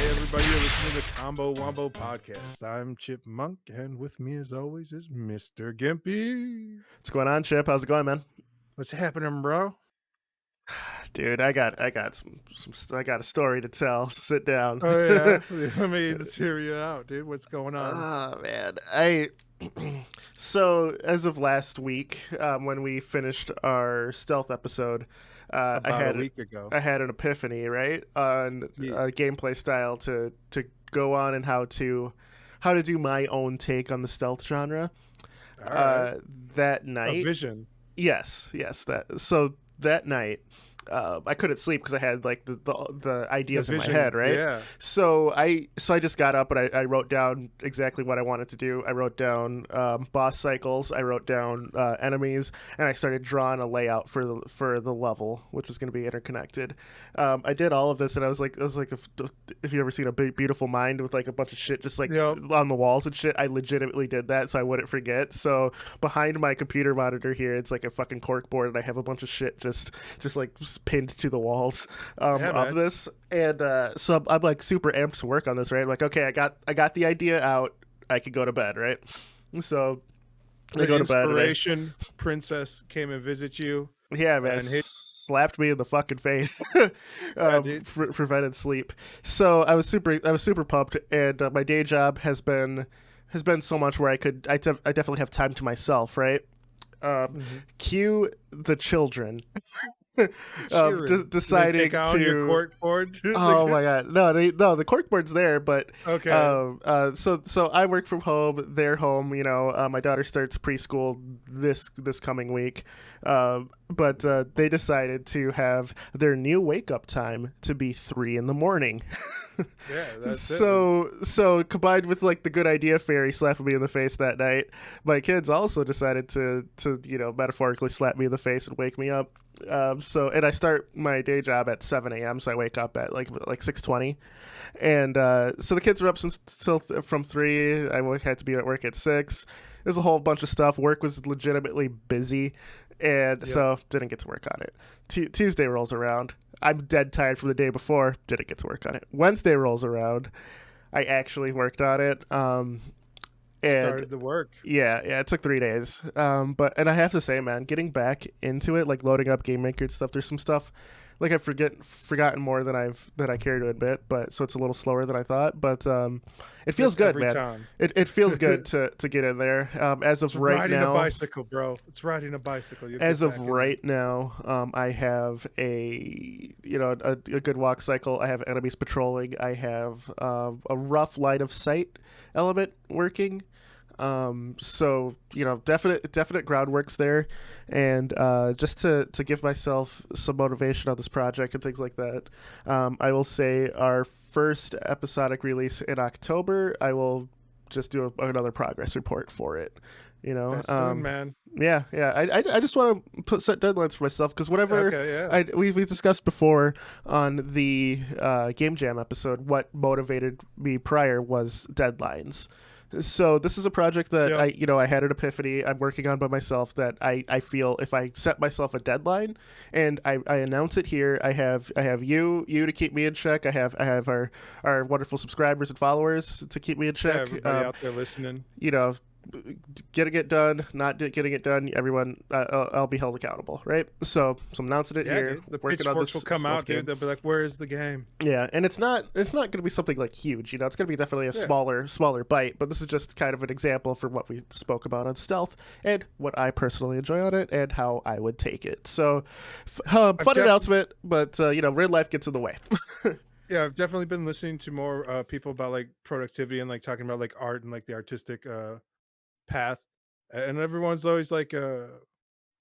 everybody. You're listening to Combo Wombo Podcast. I'm Chip Monk, and with me, as always, is Mr. Gimpy. What's going on, Chip? How's it going, man? What's happening, bro? Dude, I got I got a story to tell. So sit down. Oh yeah, let's hear you out, dude. What's going on? Oh man, I so as of last week, when we finished our stealth episode, About a week ago. I had an epiphany, right, on Yeah. gameplay style to go on and how to do my own take on the stealth genre. All right. That A night, vision. yes, that night, I couldn't sleep because I had like the ideas in my head, right? Yeah. So I just got up and I wrote down exactly what I wanted to do. I wrote down boss cycles, I wrote down enemies, and I started drawing a layout for the level, which was going to be interconnected. I did all of this, and I was like, if you ever seen a big beautiful mind with like a bunch of shit just like Yep. on the walls and shit, I legitimately did that so I wouldn't forget. So behind my computer monitor here, it's like a fucking cork board, and I have a bunch of shit just like pinned to the walls Yeah, of man. this. And so I'm like super amped to work on this, right? I'm like, okay, I got the idea out. I could go to bed, right? So I The go to bed. inspiration princess came and visit you. Yeah, man, And hit- slapped me in the fucking face. dude. Prevented sleep. So I was super pumped, and my day job has been so much where I definitely have time to myself, right? Cue the children. Deciding take on to your cork board. Oh my god, no, the corkboard's there, but Okay. so I work from home, they're home. You know, my daughter starts preschool this coming week, but they decided to have their new wake up time to be 3 a.m. Yeah, that's it. So combined with like the good idea fairy slapping me in the face that night, my kids also decided to metaphorically slap me in the face and wake me up. And I start my day job at 7 a.m. So I wake up at like 6:20, and so the kids were up from 3. I had to be at work at 6. There's a whole bunch of stuff. Work was legitimately busy, and so didn't get to work on it. Tuesday rolls around. I'm dead tired from the day before. Didn't get to work on it. Wednesday rolls around. I actually worked on it. And Started the work. yeah, it took 3 days. And I have to say, man, getting back into it, like loading up Game Maker and stuff, there's some stuff like I've forgotten more than I care to admit, but so it's a little slower than I thought. But it feels Just good, every man. time. It feels good to get in there. As of It's right riding now, a bicycle, bro. It's riding a bicycle. You'll as get of back in right now, I have a good walk cycle. I have enemies patrolling. I have a rough line of sight element working. So definite groundwork's there, and just to give myself some motivation on this project and things like that, I will say our first episodic release in October, I will just do another progress report for it. You know, That's soon, man. yeah. I just want to set deadlines for myself because whatever Okay, yeah. we've discussed before on the Game Jam episode, what motivated me prior was deadlines. So this is a project that Yep. I had an epiphany I'm working on by myself that I feel if I set myself a deadline and I announce it here, I have you to keep me in check. I have our wonderful subscribers and followers to keep me in Yeah, check. everybody out there listening. Getting it done, not getting it done, everyone, I'll be held accountable, right? So I'm announcing it Yeah, here. dude. The Working on pitchforks this will come stealth out, game. dude. They'll be like, "Where is the game?" Yeah, and it's not going to be something like huge, It's going to be definitely a smaller bite, but this is just kind of an example for what we spoke about on stealth and what I personally enjoy on it and how I would take it. So, fun announcement, but real life gets in the way. Yeah, I've definitely been listening to more people about like productivity and like talking about like art and like the artistic path, and everyone's always like, you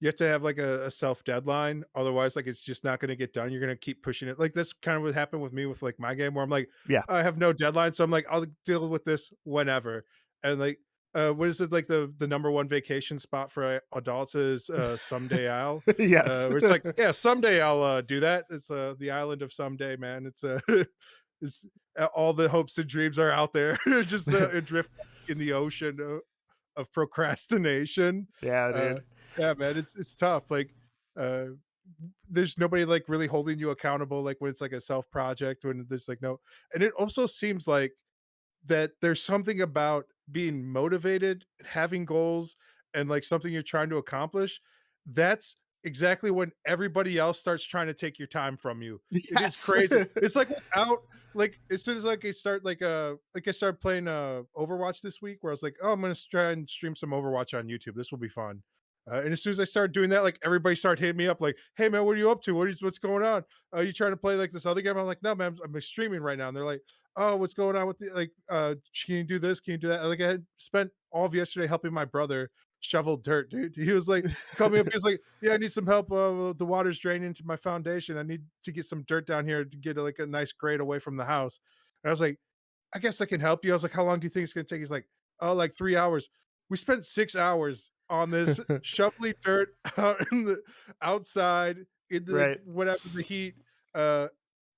have to have like a self deadline, otherwise like it's just not going to get done. You're going to keep pushing it. Like that's kind of what happened with me with like my game, where I'm like, Yeah. I have no deadline, so I'm like, I'll deal with this whenever. And like, what is it, like the number one vacation spot for adults is Someday I'll. Yes. Where it's like, yeah, someday I'll do that. It's the island of someday, man. It's it's all the hopes and dreams are out there, just adrift in the ocean of procrastination. Yeah, Uh, dude. yeah, man, it's tough. Like, uh, there's nobody like really holding you accountable, like when it's like a self project, when there's like no, and it also seems like that there's something about being motivated, having goals, and like something you're trying to accomplish. That's exactly when everybody else starts trying to take your time from you. It is Yes. crazy. It's like without like as soon as like I start like I started playing Overwatch this week where I was like, oh, I'm gonna try and stream some Overwatch on YouTube. This will be fun. And as soon as I started doing that, like everybody started hitting me up, like, "Hey man, what are you up to? What's going on? Are you trying to play like this other game?" I'm like, "No, man, I'm streaming right now." And they're like, oh, what's going on with the like can you do this? Can you do that? Like I had spent all of yesterday helping my brother shovel dirt, dude. He was like, he called me up, he was like, yeah, I need some help. The water's draining into my foundation. I need to get some dirt down here to get like a nice grade away from the house. And I was like, I guess I can help you. I was like, how long do you think it's gonna take? He's like, oh, like 3 hours. We spent 6 hours on this shoveling dirt out in the outside in the Right. whatever the heat. Uh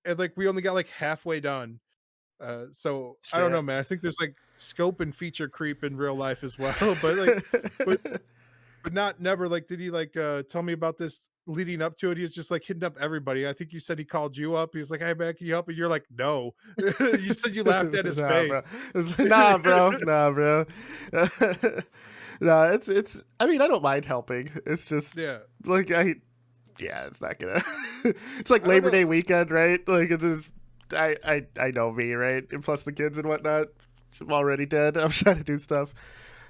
and like we only got like halfway done. So I don't know, Shit. man. I think there's like scope and feature creep in real life as well, but like, but not never. Like, did he like tell me about this leading up to it? He was just like hitting up everybody. I think you said he called you up. He was like, "Hey man, can you help me?" You're like, "No." You said you laughed at his Nah, bro. face. Nah, bro. Nah, bro. No, it's. I mean, I don't mind helping. It's just Yeah, like yeah, it's not gonna. It's like I don't Labor know. Day weekend, right? Like it's just, I know me, right? And plus the kids and whatnot. I'm already dead. I'm trying to do stuff.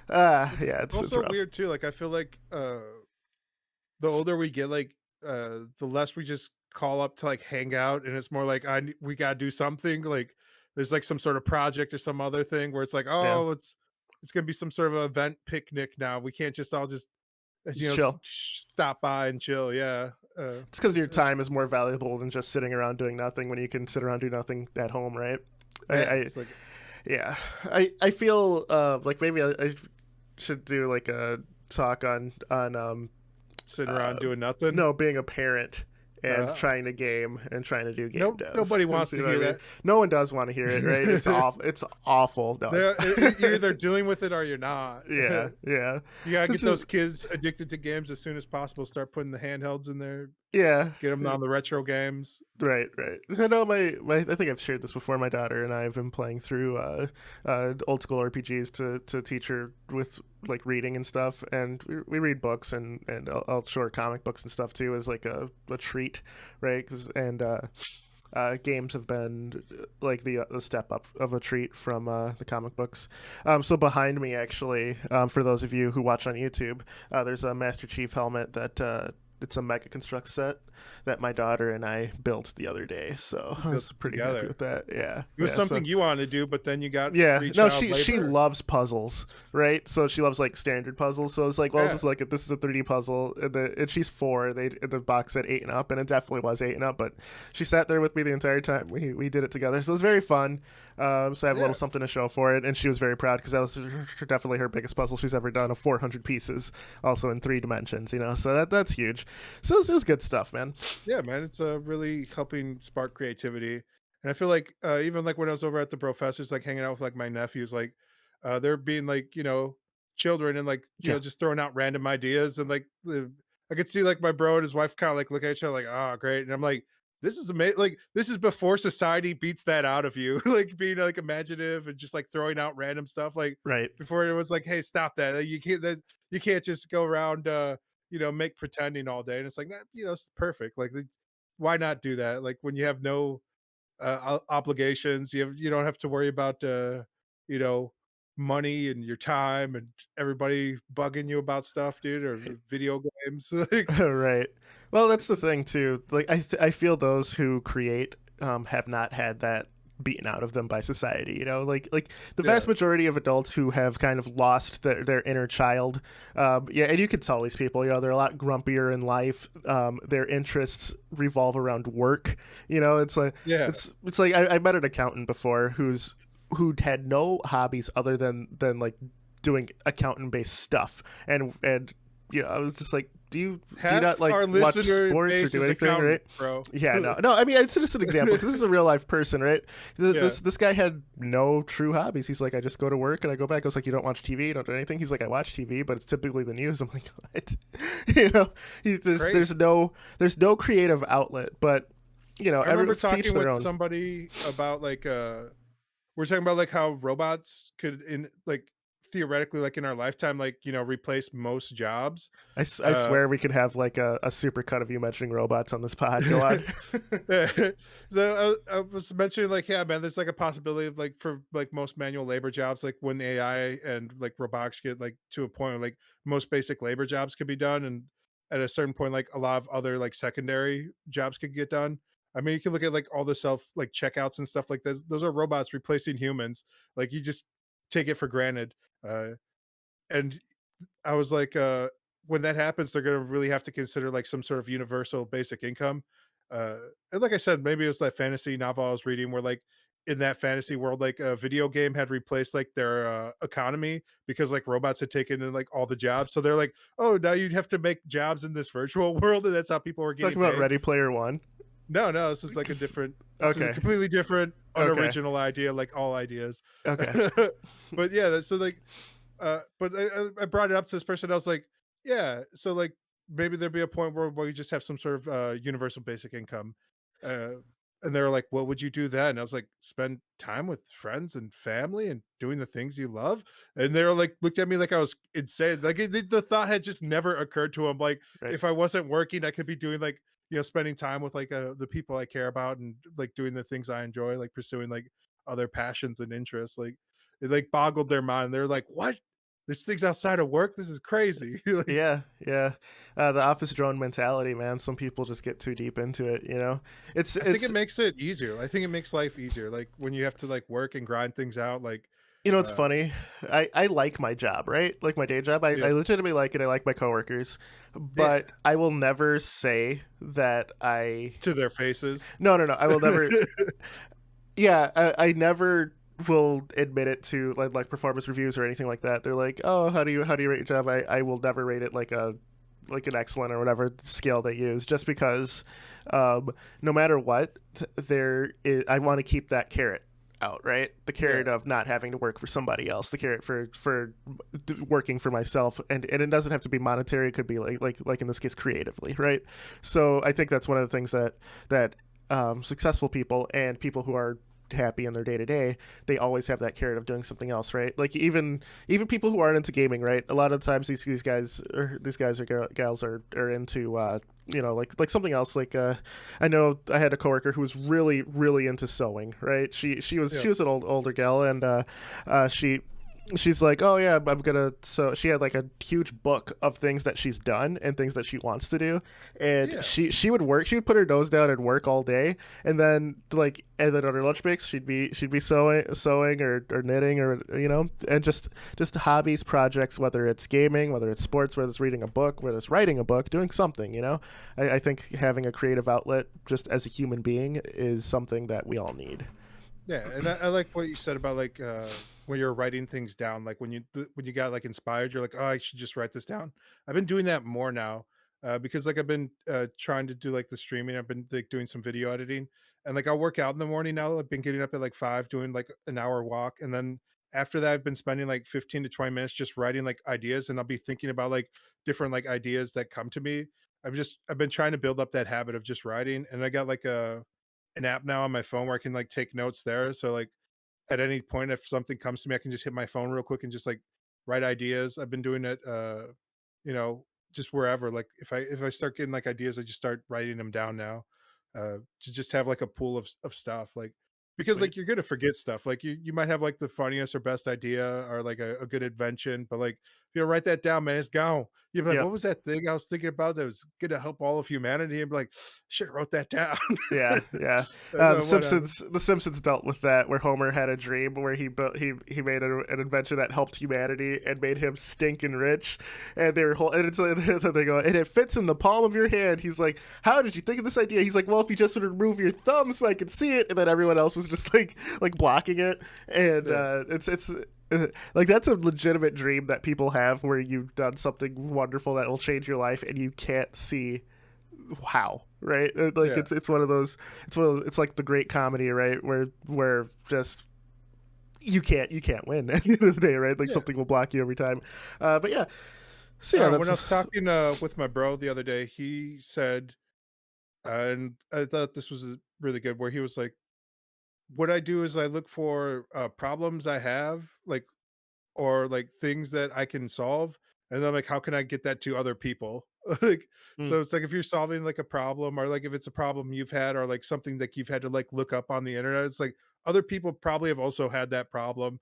It's Yeah, it's also rough. weird too. Like I feel like the older we get, like the less we just call up to like hang out, and it's more like we gotta do something. Like there's like some sort of project or some other thing where it's like, Yeah, oh, it's gonna be some sort of event picnic now. We can't just all just just chill. stop by and chill. Yeah, It's because your time is more valuable than just sitting around doing nothing when you can sit around do nothing at home, right? yeah. I It's like yeah, I feel like maybe I should do like a talk on sitting around uh, doing nothing. no, being a parent and Uh, trying to game and trying to do game no, dev. nobody You wants see to what I hear mean? that. No one does want to hear it, right? It's awful. It's awful. No, it's You're either dealing with it or you're not. yeah, yeah. You gotta It's get just those kids addicted to games as soon as possible. Start putting the handhelds in there. yeah. Get them on the retro games. Right, right. I know my I think I've shared this before. My daughter and I have been playing through old school RPGs to teach her with like reading and stuff, and we read books and I'll show her comic books and stuff too as like a treat, right? Games have been like the step up of a treat from the comic books. So behind me, actually, for those of you who watch on YouTube, there's a Master Chief helmet that it's a Mega Construct set that my daughter and I built the other day. So You I built was it pretty happy together. with that. Yeah, It was yeah. So something you wanted to do, but then you got yeah, free no, child she labor. loves puzzles, right? So she loves like standard puzzles. So it's like, well, Yeah, this is a 3D puzzle, and she's 4. The box said 8 and up, and it definitely was 8 and up. But she sat there with me the entire time. We did it together, so it was very fun. So I have a yeah, little something to show for it, and she was very proud because that was definitely her biggest puzzle she's ever done, of 400 pieces, also in 3 dimensions. So that's huge. So it was good stuff, man. yeah, man. It's really helping spark creativity, and I feel like even like when I was over at the professors, like hanging out with like my nephews, like they're being like children and like Yeah, just throwing out random ideas, and like I could see like my bro and his wife kind of like look at each other like, oh great, and I'm like, this is amazing. Like this is before society beats that out of you, like being like imaginative and just like throwing out random stuff. Like right. before it was like, hey, stop that. Like, you can't just go around make pretending all day. And it's like, nah, it's perfect. Like, why not do that? Like when you have no obligations, you don't have to worry about you know, money and your time and everybody bugging you about stuff, dude, or video games. Like Right. Well, that's the it's thing too. Like I feel those who create have not had that beaten out of them by society. Like the yeah, vast majority of adults who have kind of lost their inner child. Yeah, and you can tell these people. They're a lot grumpier in life. Their interests revolve around work. It's like yeah, it's like I met an accountant before who had no hobbies other than like doing accountant based stuff, and I was just like, do you Half not like our watch listener sports or base do is anything, right? accountants, bro. Yeah, no. I mean, it's just an example because this is a real life person, right? Yeah, This guy had no true hobbies. He's like, I just go to work and I go back. I was like, you don't watch TV, you don't do anything. He's like, I watch TV, but it's typically the news. I'm like, what? you know, crazy. there's no creative outlet, but I remember to each talking their with own. somebody about we're talking about like how robots could in like theoretically like in our lifetime like replace most jobs. I Uh swear we could have like a super cut of you mentioning robots on this pod. Go on. so I was mentioning like yeah man there's like a possibility of like for like most manual labor jobs like when AI and like robotics get like to a point where like most basic labor jobs could be done and at a certain point like a lot of other like secondary jobs could get done. I mean you can look at like all the self like checkouts and stuff like this, those are robots replacing humans, like you just take it for granted. uh and I was like, when that happens, they're gonna really have to consider like some sort of universal basic income. And like I said, maybe it was that fantasy novel I was reading where like in that fantasy world, like a video game had replaced like their economy because like robots had taken in like all the jobs. So they're like, oh, now you'd have to make jobs in this virtual world, and that's how people were getting Talking about paid. Ready Player One. No, no, this is like a 'Cause- different, this is a Okay. completely different, Okay. unoriginal idea, like all ideas. Okay. But yeah, that's so like but I brought it up to this person. I was like, yeah, so like maybe there'd be a point where you just have some sort of universal basic income. Uh, and they were like, what would you do then? I was like, spend time with friends and family and doing the things you love. And they were like, looked at me like I was insane. Like the thought had just never occurred to them. Like Right. if I wasn't working, I could be doing like, spending time with like the people I care about and like doing the things I enjoy, like pursuing like other passions and interests. Like it like boggled their mind. They're like, what? This thing's outside of work. This is crazy. Like, Yeah, yeah. The office drone mentality, man. Some people just get too deep into it. I think it It's makes it easier. I think it makes life easier. Like when you have to like work and grind things out. Like, it's uh, funny. I like my job, right? Like my day job. yeah, I legitimately like it. I like my coworkers, yeah, but I will never say that I. to their faces. No. I will never. Yeah, I never will admit it to like performance reviews or anything like that. They're like, oh, how do you rate your job? I will never rate it like an excellent or whatever scale they use, just because no matter what, I want to keep that carrot out, right? The Yeah, carrot of not having to work for somebody else, the carrot for working for myself, and it doesn't have to be monetary. It could be like in this case, creatively, right? So I think that's one of the things that successful people and people who are happy in their day to day, they always have that carrot of doing something else, right? Like even people who aren't into gaming, right? A lot of times these guys or gals are into like something else. Like I know I had a coworker who was really into sewing, right? yeah, She was an older gal, and she's like, oh yeah, I'm gonna. So she had like a huge book of things that she's done and things that she wants to do, and yeah, she would work. She would put her nose down and work all day, and then on her lunch breaks, she'd be sewing or knitting or and just hobbies, projects, whether it's gaming, whether it's sports, whether it's reading a book, whether it's writing a book, doing something. I think having a creative outlet just as a human being is something that we all need. yeah. And I like what you said about like when you're writing things down. Like when you got like inspired, you're like, oh, I should just write this down. I've been doing that more now because like I've been trying to do like the streaming. I've been like doing some video editing, and like I'll work out in the morning now. I've been getting up at like 5, doing like an hour walk, and then after that, I've been spending like 15 to 20 minutes just writing like ideas, and I'll be thinking about like different like ideas that come to me. I've been trying to build up that habit of just writing, and I got like a an app now on my phone where I can like take notes there. So like at any point if something comes to me, I can just hit my phone real quick and just like write ideas. I've been doing it you know, just wherever. Like if I start getting like ideas, I just start writing them down now. To just have like a pool of stuff. Like because Sweet. like you're gonna forget stuff. Like you might have like the funniest or best idea or like a good invention, but like if you don't write that down, man, it's gone. You'd be like, Yep. what was that thing I was thinking about that was gonna help all of humanity? And be like, should have wrote that down. Yeah, yeah. But whatever. The Simpsons dealt with that, where Homer had a dream where he made an invention that helped humanity and made him stinking rich, and and it's they go, and it fits in the palm of your hand. He's like, how did you think of this idea? He's like, well, if you just sort of remove your thumb so I could see it, and then everyone else was just like blocking it, and Yeah. Like that's a legitimate dream that people have where you've done something wonderful that will change your life and you can't see how, right? Like Yeah, it's one of those, it's like the great comedy, right? Where just you can't win at the end of the day, right? Like yeah. something will block you every time. But yeah, so yeah, When that's I was talking with my bro the other day, he said, and I thought this was really good, where he was like, "What I do is I look for problems I have, like or like things that I can solve, and then like how can I get that to other people?" Like mm, so it's like if you're solving like a problem or like if it's a problem you've had or like something that you've had to like look up on the internet, it's like other people probably have also had that problem.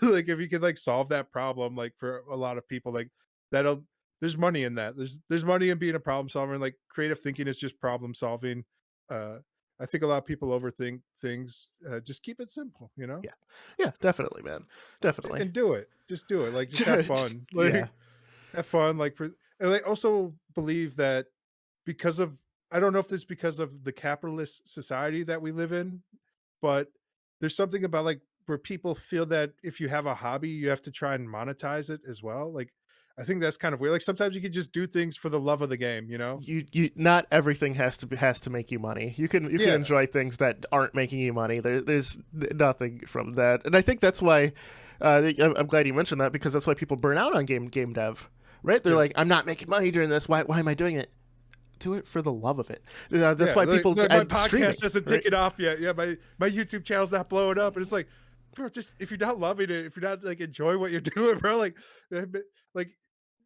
Like if you can like solve that problem like for a lot of people like that'll there's money in that. There's money in being a problem solver and like creative thinking is just problem solving. Uh I think a lot of people overthink things. Just keep it simple, you know? yeah, yeah, definitely, man, definitely. And do it. Just do it. Like, just have Just fun. yeah, Like, have fun. Like, and I also believe that because of I don't know if it's because of the capitalist society that we live in, but there's something about like where people feel that if you have a hobby, you have to try and monetize it as well. Like, I think that's kind of weird. Like sometimes you can just do things for the love of the game, you know? you not everything has to make you money. You can Yeah. enjoy things that aren't making you money. There's nothing from that, and I think that's why. I'm glad you mentioned that because that's why people burn out on game dev, right? They're Yeah. like, I'm not making money doing this. Why am I doing it? Do it for the love of it. That's Yeah, why people like my and streaming, podcast hasn't right? taken off yet. Yeah, my YouTube channel's not blowing up, and it's like, bro, just if you're not loving it, if you're not like enjoying what you're doing, bro, like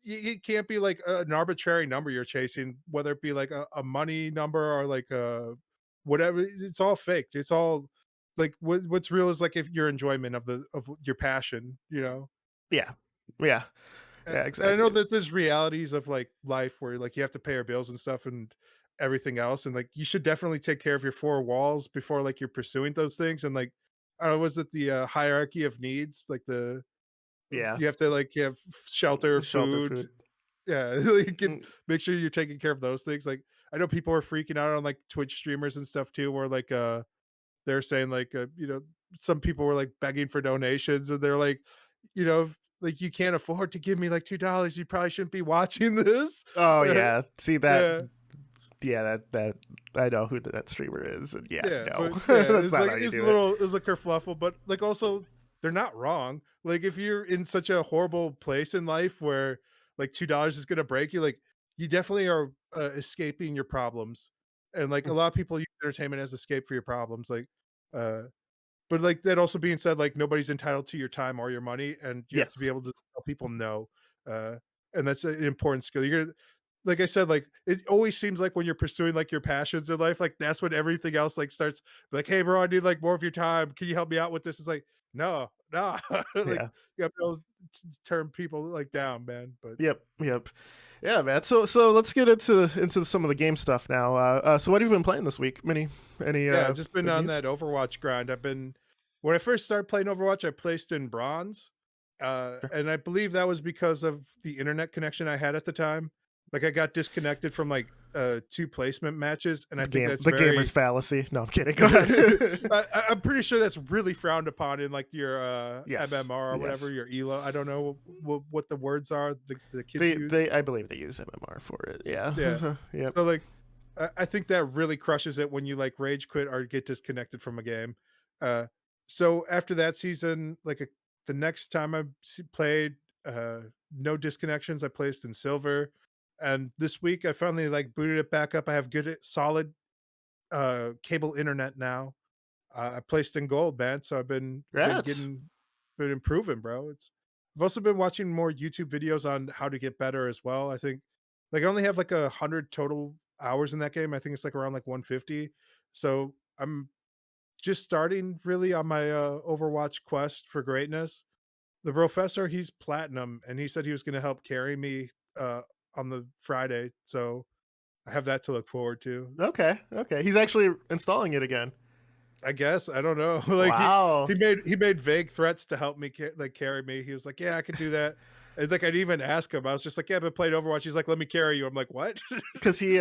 it can't be like an arbitrary number you're chasing, whether it be like a money number or like whatever. It's all faked. It's all like what's real is like if your enjoyment of the of your passion, you know. Yeah, yeah, yeah, And I know exactly. that there's realities of like life where like you have to pay your bills and stuff and everything else. And like you should definitely take care of your four walls before like you're pursuing those things. And like, I don't know, was it the hierarchy of needs? Like the Yeah, you have to like have shelter, shelter, food. food. Yeah, like get Mm, make sure you're taking care of those things. Like I know people are freaking out on like Twitch streamers and stuff too, where like they're saying like you know, some people were like begging for donations and they're like, you know, like you can't afford to give me like $2. You probably shouldn't be watching this. Oh yeah, see that? Yeah. Yeah, that I know who that streamer is, and yeah, Yeah, no, but yeah, that's it's not like how you it's a do it. little it's like kerfluffle, but like also they're not wrong. Like if you're in such a horrible place in life where like $2 is gonna break you, like you definitely are escaping your problems. And like a Mm, lot of people use entertainment as escape for your problems. Like uh but like that also being said, like nobody's entitled to your time or your money, and you have to be yes, able to tell people no. Uh, and that's an important skill. You're gonna, like I said, like it always seems like when you're pursuing like your passions in life, like that's when everything else like starts like, hey, bro, I need like more of your time. Can you help me out with this? It's like, no, no, like yeah, you have to be able to turn people like down, man. But yep, yep, yeah, man. So let's get into some of the game stuff now. So what have you been playing this week? Any yeah, I've just been big on news? that Overwatch grind. I've been when I first started playing Overwatch, I placed in bronze. Sure. And I believe that was because of the internet connection I had at the time. Like I got disconnected from like two placement matches, and I think that's The gamer's very fallacy. No, I'm kidding. Go ahead. I'm pretty sure that's really frowned upon in like your Yes, MMR or whatever, yes. your ELO. I don't know what the words are the kids use. They I believe they use MMR for it. Yeah. Yeah. Yep. So like I think that really crushes it when you like rage quit or get disconnected from a game. Uh so after that season, the next time played no disconnections, I placed in silver. And this week I finally like booted it back up. I have good solid cable internet now. I placed in gold, man. So Congrats. been improving, bro. I've also been watching more YouTube videos on how to get better as well. I think like I only have like 100 total hours in that game. I think it's like around like 150. So I'm just starting really on my Overwatch quest for greatness. The professor, he's platinum, and he said he was going to help carry me on the Friday. So I have that to look forward to. Okay. Okay. He's actually installing it again. I guess, I don't know. Like Wow. he made vague threats to help me like carry me. He was like, "Yeah, I could do that." And, like, I'd even ask him, I was just like, "Yeah, I've been playing Overwatch." He's like, "Let me carry you." I'm like, "What?" because he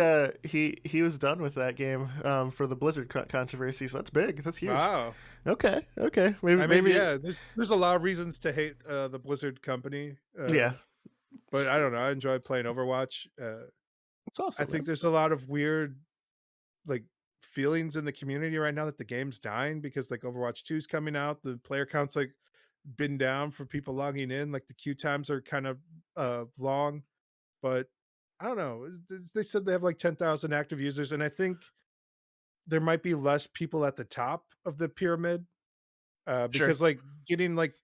was done with that game for the Blizzard controversy. So that's big. That's huge. Wow. Okay, okay, maybe I mean, maybe yeah, there's a lot of reasons to hate, the Blizzard company, yeah. but I don't know, I enjoy playing Overwatch. It's I awesome, think man. there's a lot of weird, like, feelings in the community right now that the game's dying because, like, Overwatch 2 is coming out, the player count's, like, been down for people logging in, like, the queue times are kind of, long, but I don't know, they said they have, like, 10,000 active users, and I think there might be less people at the top of the pyramid, Sure. because, like, getting, like,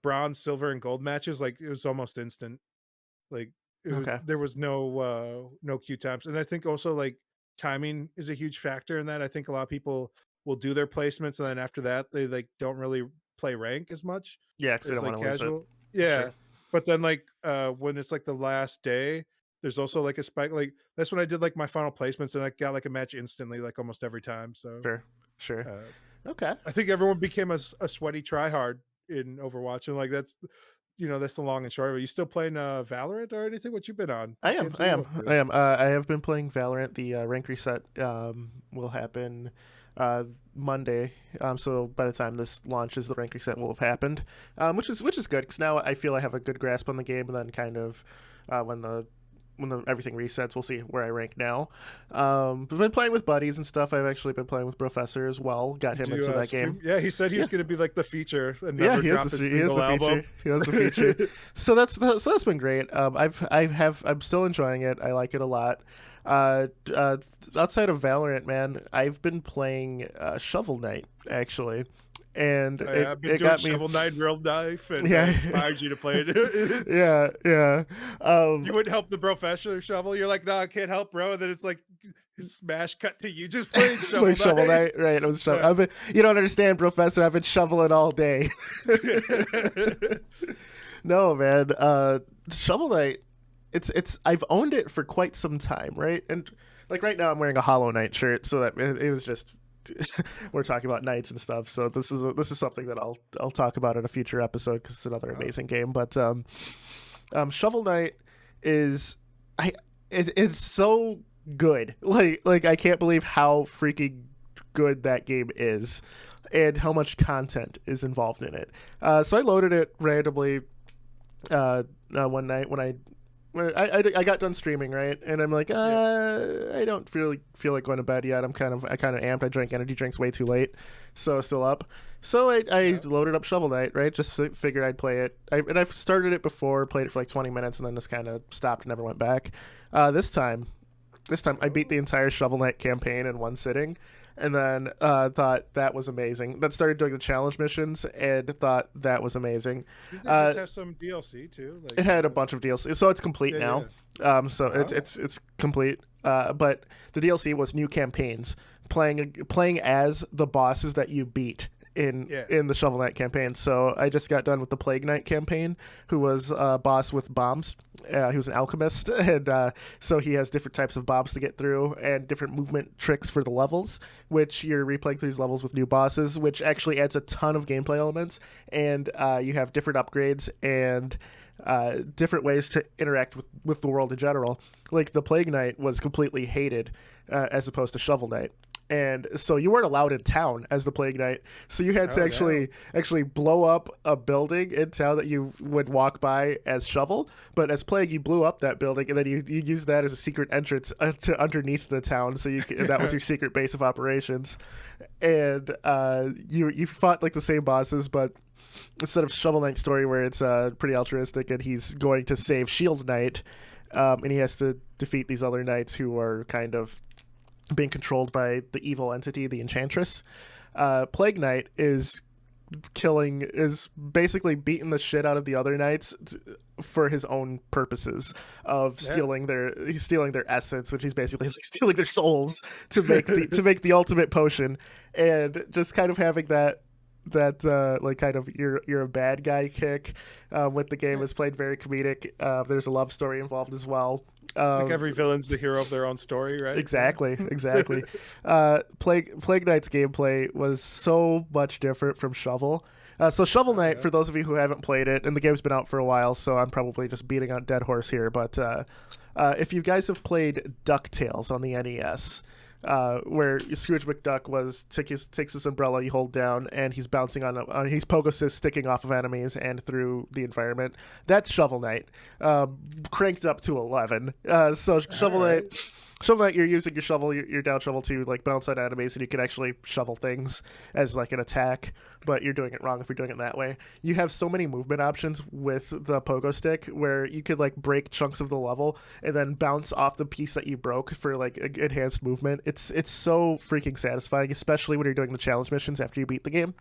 bronze, silver, and gold matches, like, it was almost instant. Like, Okay. there was no queue times, and I think also, like, timing is a huge factor in that. I think a lot of people will do their placements, and then after that, they, like, don't really play rank as much Yeah, because they as, don't like, want to lose it. casual. Sure. Yeah, but then, like, when it's, like, the last day, there's also, like, a spike, like, that's when I did, like, my final placements, and I got, like, a match instantly, like, almost every time, so, Sure. Sure. uh Okay. I think everyone became a sweaty tryhard in Overwatch, and, like, that's the long and short of it. You still playing, Valorant or anything? What you been on? I What am. games are I you am. up I to? am. I have been playing Valorant. The rank reset will happen Monday. So by the time this launches, the rank reset will have happened, which is good because now I feel I have a good grasp on the game. And then kind of when the everything resets, we'll see where I rank now. I've been playing with buddies and stuff. I've actually been playing with Professor as well. Got Did him you, into that stream? game. Yeah, he said he Yeah, was gonna be, like, the feature and yeah, never drop a he is single the feature. album. He has the feature. So that's been great. I'm still enjoying it. I like it a lot. Uh, uh, Outside of Valorant, man, I've been playing Shovel Knight actually, and Oh, yeah, I've been it doing got me. Shovel Knight in real life, and I Yeah, inspired you to play it. yeah, yeah. You wouldn't help the professional Shovel? You're like, "No, I can't help, bro," and then it's like, smash cut to you just playing Playing Shovel Shovel Knight. Knight, right? It was shovel. Yeah. You don't understand, Professor. I've been shoveling all day. No, man. Shovel Knight. It's. I've owned it for quite some time, right? And like right now, I'm wearing a Hollow Knight shirt, so that it was just. We're talking about knights and stuff, so this is something that I'll talk about in a future episode because it's another Oh, amazing game. But Shovel Knight is I it's so good. Like I can't believe how freaking good that game is and how much content is involved in it. So I loaded it randomly one night when I got done streaming, right, and I'm like, yeah. I don't feel like going to bed yet. I kind of amped. I drank energy drinks way too late, so I was still up. So I Oh, loaded up Shovel Knight, right? Just figured I'd play it. And I've started it before, played it for like 20 minutes, and then just kind of stopped and never went back. This time I beat the oh. entire Shovel Knight campaign in one sitting, and then thought that was amazing. Then started doing the challenge missions and thought that was amazing. Did they Uh, just have some DLC too? it Like, had a bunch of DLC, so it's complete yeah, now. yeah. So Oh, it's complete. But the DLC was new campaigns, playing as the bosses that you beat yeah. in the Shovel Knight campaign. So I just got done with the Plague Knight campaign, who was a boss with bombs. He was an alchemist, and so he has different types of bombs to get through and different movement tricks for the levels, which you're replaying through these levels with new bosses, which actually adds a ton of gameplay elements. And you have different upgrades and different ways to interact with the world in general. Like the Plague Knight was completely hated as opposed to Shovel Knight. And so you weren't allowed in town as the Plague Knight. So you had to Oh, no. actually blow up a building in town that you would walk by as Shovel. But as Plague, you blew up that building, and then you used that as a secret entrance to underneath the town. So that was your secret base of operations. And you fought like the same bosses, but instead of Shovel Knight's story where it's pretty altruistic and he's going to save Shield Knight, and he has to defeat these other knights who are kind of being controlled by the evil entity, the Enchantress. Plague Knight is basically beating the shit out of the other knights for his own purposes of Yeah. he's stealing their essence, which he's basically like stealing their souls to make the ultimate potion, and just kind of having that like kind of you're a bad guy kick with the game Yeah. is played very comedic. There's a love story involved as well. Like Um, every villain's the hero of their own story, right? Yeah. exactly, exactly. Plague Knight's gameplay was so much different from Shovel. So Shovel Oh Knight, yeah. for those of you who haven't played it, and the game's been out for a while, so I'm probably just beating on dead horse here. But if you guys have played DuckTales on the NES, where Scrooge McDuck takes his umbrella, you hold down, and he's bouncing he's pogo stick sticking off of enemies and through the environment. That's Shovel Knight, cranked up to 11. So All right. Shovel Knight, you're using your down shovel to like bounce on enemies, and you can actually shovel things as like an attack. But you're doing it wrong if you're doing it that way. You have so many movement options with the pogo stick where you could like break chunks of the level and then bounce off the piece that you broke for like enhanced movement. It's so freaking satisfying, especially when you're doing the challenge missions after you beat the game.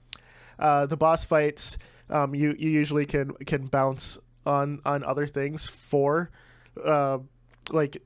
The boss fights, you usually can bounce on other things for uh, like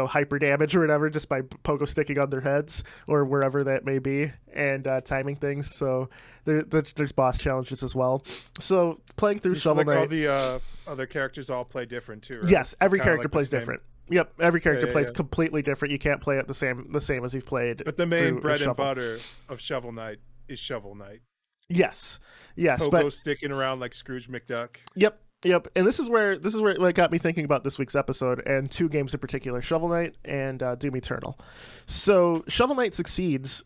hyper damage or whatever just by pogo sticking on their heads or wherever that may be and timing things. So there's boss challenges as well. So playing through So Shovel like all Knight, the other characters all play different too, right? yes, It's every kind of character like the plays same. different. Yep, every Yeah, character yeah, plays yeah. completely different. You can't play it the same as you've played But the main through a bread and Shovel. butter of Shovel Knight is Shovel Knight. Yes, yes, Pogo but sticking around like Scrooge McDuck. yep, yep. And this is where it got me thinking about this week's episode and two games in particular: Shovel Knight and Doom Eternal. So Shovel Knight succeeds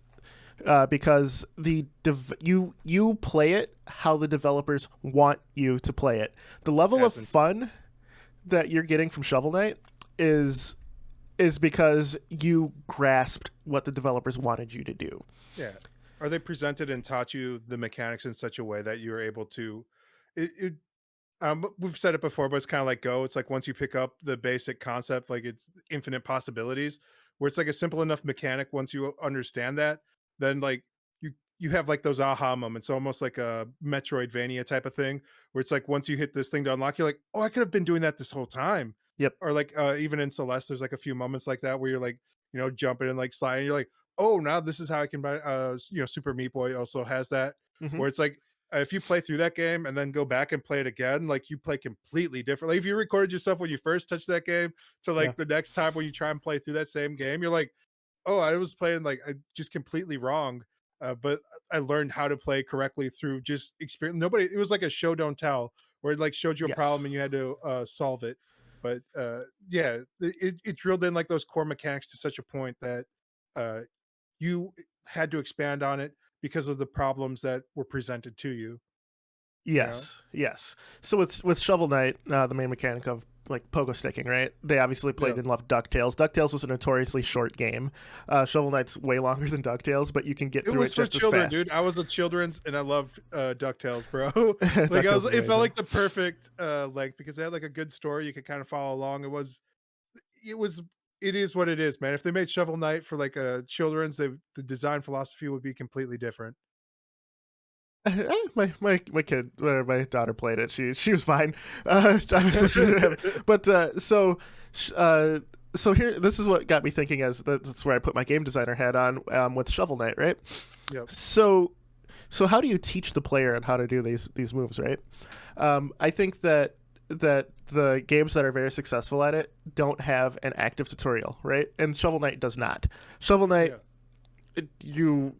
because you play it how the developers want you to play it. The level of As in, fun that you're getting from Shovel Knight is is because you grasped what the developers wanted you to do. yeah. Are they presented and taught you the mechanics in such a way that you're able to? It we've said it before, but it's kind of like Go. It's like once you pick up the basic concept, like it's infinite possibilities. Where it's like a simple enough mechanic. Once you understand that, then like you have like those aha moments, almost like a Metroidvania type of thing, where it's like once you hit this thing to unlock, you're like, oh, I could have been doing that this whole time. Yep. Or like even in Celeste, there's like a few moments like that where you're like, jumping and like sliding. You're like, oh, now this is how I can buy. Super Meat Boy also has that, Hmm. where it's like if you play through that game and then go back and play it again, like you play completely different. Like if you recorded yourself when you first touched that game to Yeah. like the next time when you try and play through that same game, you're like, oh, I was playing like just completely wrong. But I learned how to play correctly through just experience. Nobody, it was like a show don't tell where it like showed you a problem Yes. and you had to solve it. But yeah, it drilled in like those core mechanics to such a point that uh, you had to expand on it because of the problems that were presented to you. You know, Yes, yes. So with Shovel Knight, the main mechanic of like pogo sticking, right? They obviously yeah. played and loved Ducktales. Ducktales was a notoriously short game. Shovel Knight's way longer than Ducktales, but you can get It through was it for just as children, fast. dude. I was a children's and I loved DuckTales, bro. Like Ducktales is it felt amazing. like the perfect length because they had like a good story you could kind of follow along. It was it is what it is, man. If they made Shovel Knight for like a children's, the design philosophy would be completely different. My kid or my daughter played it. She was fine. Obviously she didn't have, but so here this is what got me thinking as that's where I put my game designer hat on with Shovel Knight, right? Yep. So how do you teach the player on how to do these moves, right? I think that the games that are very successful at it don't have an active tutorial, right? And Shovel Knight does not. Shovel Knight, Yeah. you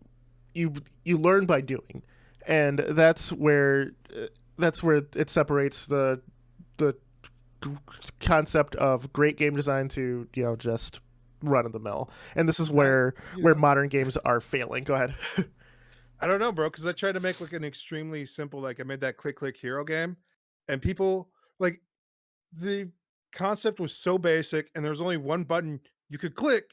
you you learn by doing, and that's where it separates the concept of great game design to just run of the mill. And this is I you where know, modern games are failing. Go ahead. I don't know, bro, because I tried to make like an extremely simple, like I made that click hero game, and people like the concept was so basic and there was only one button you could click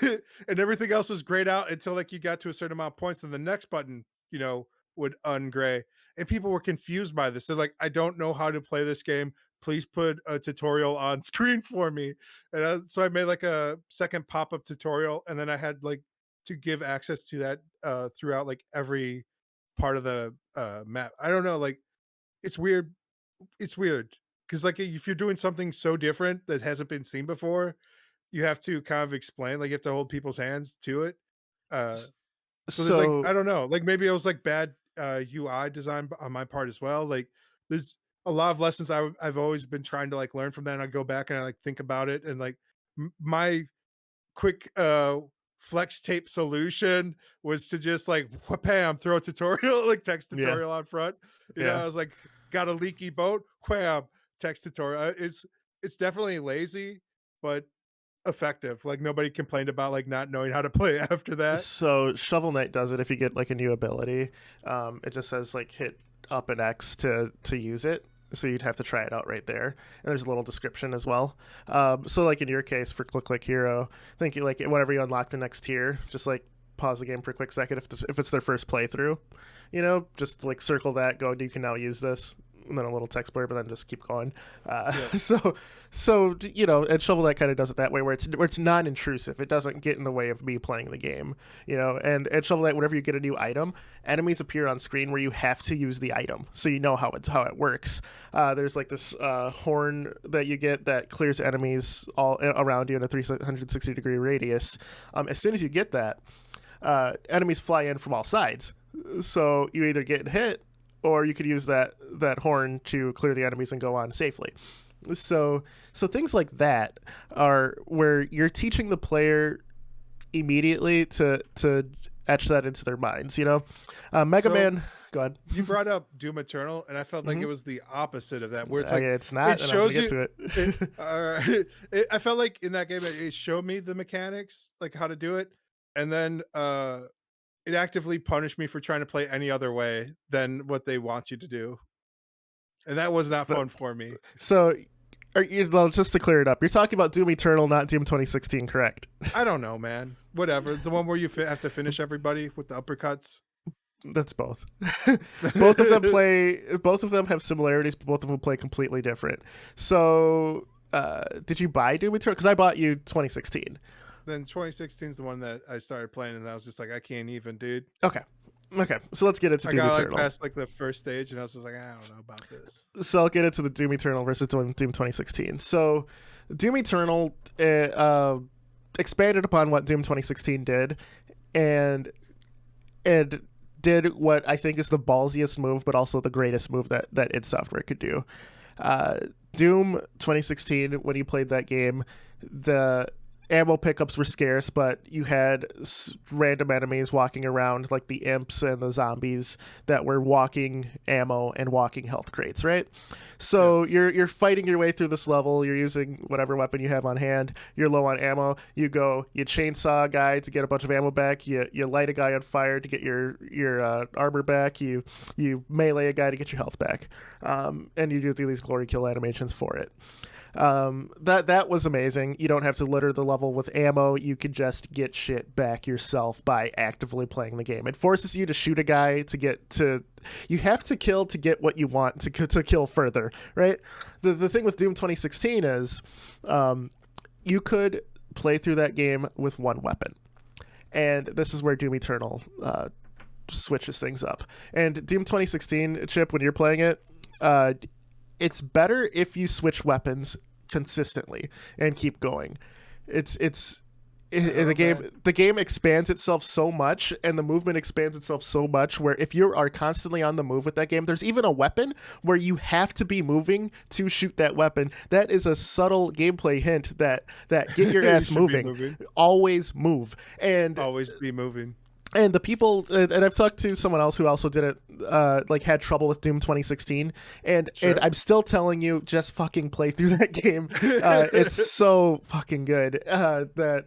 and everything else was grayed out until like you got to a certain amount of points and the next button would ungray, and people were confused by this. They're like, I don't know how to play this game, please put a tutorial on screen for me. And so I made like a second pop-up tutorial, and then I had like to give access to that throughout like every part of the map. I don't know, like it's weird. It's weird because like if you're doing something so different that hasn't been seen before, you have to kind of explain, like you have to hold people's hands to it. Uh, so there's like So I don't know, like maybe it was like bad UI design on my part as well. Like, there's a lot of lessons I've always been trying to like learn from that. And I go back and I like think about it, and like my quick flex tape solution was to just like wham, throw a tutorial, like text Yeah, tutorial on front. yeah. I was like, got a leaky boat, wham, text tutorial. It's definitely lazy, but effective. Like nobody complained about like not knowing how to play after that. So Shovel Knight does it if you get like a new ability. It just says like hit up and X to use it. So you'd have to try it out right there, and there's a little description as well. So like in your case for Click Click Hero, I think you, like whenever you unlock the next tier, just like pause the game for a quick second if it's their first playthrough, just like circle that, go, you can now use this, and then a little text blurb, but then just keep going. Yep. So and Shovel Knight kind of does it that way, where it's non-intrusive. It doesn't get in the way of me playing the game. And Shovel Knight, whenever you get a new item, enemies appear on screen where you have to use the item, so you know how it works. There's like this horn that you get that clears enemies all around you in a 360-degree radius. As soon as you get that, enemies fly in from all sides. So you either get hit, or you could use that horn to clear the enemies and go on safely. So things like that are where you're teaching the player immediately to etch that into their minds. Mega So Man. Go ahead. you brought up Doom Eternal, and I felt like Mm-hmm. it was the opposite of that, where it's Oh like yeah, it's it not, and I'm gonna shows get you to it. it. I felt like in that game it showed me the mechanics, like how to do it, and then it actively punished me for trying to play any other way than what they want you to do, and that was not But- fun for me. so, well, just to clear it up, you're talking about Doom Eternal, not Doom 2016, correct? I don't know, man. Whatever. The one where you have to finish everybody with the uppercuts. That's both. Both of them have similarities, but both of them play completely different. So, did you buy Doom Eternal? Because I bought you 2016. Then 2016 is the one that I started playing, and I was just like, I can't even, dude. Okay. Okay, so let's get into I Doom got like Eternal. past like the first stage, and I was just like, I don't know about this. So I'll get into the Doom Eternal versus Doom 2016. So, Doom Eternal expanded upon what Doom 2016 did, and and did what I think is the ballsiest move, but also the greatest move that id Software could do. Doom 2016, when you played that game, the ammo pickups were scarce, but you had random enemies walking around, like the imps and the zombies that were walking ammo and walking health crates, right? So you're fighting your way through this level. You're using whatever weapon you have on hand. You're low on ammo. You chainsaw a guy to get a bunch of ammo back. You light a guy on fire to get your armor back. You melee a guy to get your health back. And you do these glory kill animations for it. That was amazing. You don't have to litter the level with ammo. You can just get shit back yourself by actively playing the game. It forces you to shoot a guy you have to kill to get what you want to kill further, right? The thing with Doom 2016 is you could play through that game with one weapon. And this is where Doom Eternal switches things up. And Doom 2016, Chip, when you're playing it, it's better if you switch weapons consistently and keep going. The game expands itself so much, and the movement expands itself so much, where if you are constantly on the move with that game, there's even a weapon where you have to be moving to shoot that weapon. That is a subtle gameplay hint that get your ass moving. Always move. And always be moving. And the people, and I've talked to someone else who also did it, had trouble with Doom 2016, and I'm still telling you, just fucking play through that game. It's so fucking good that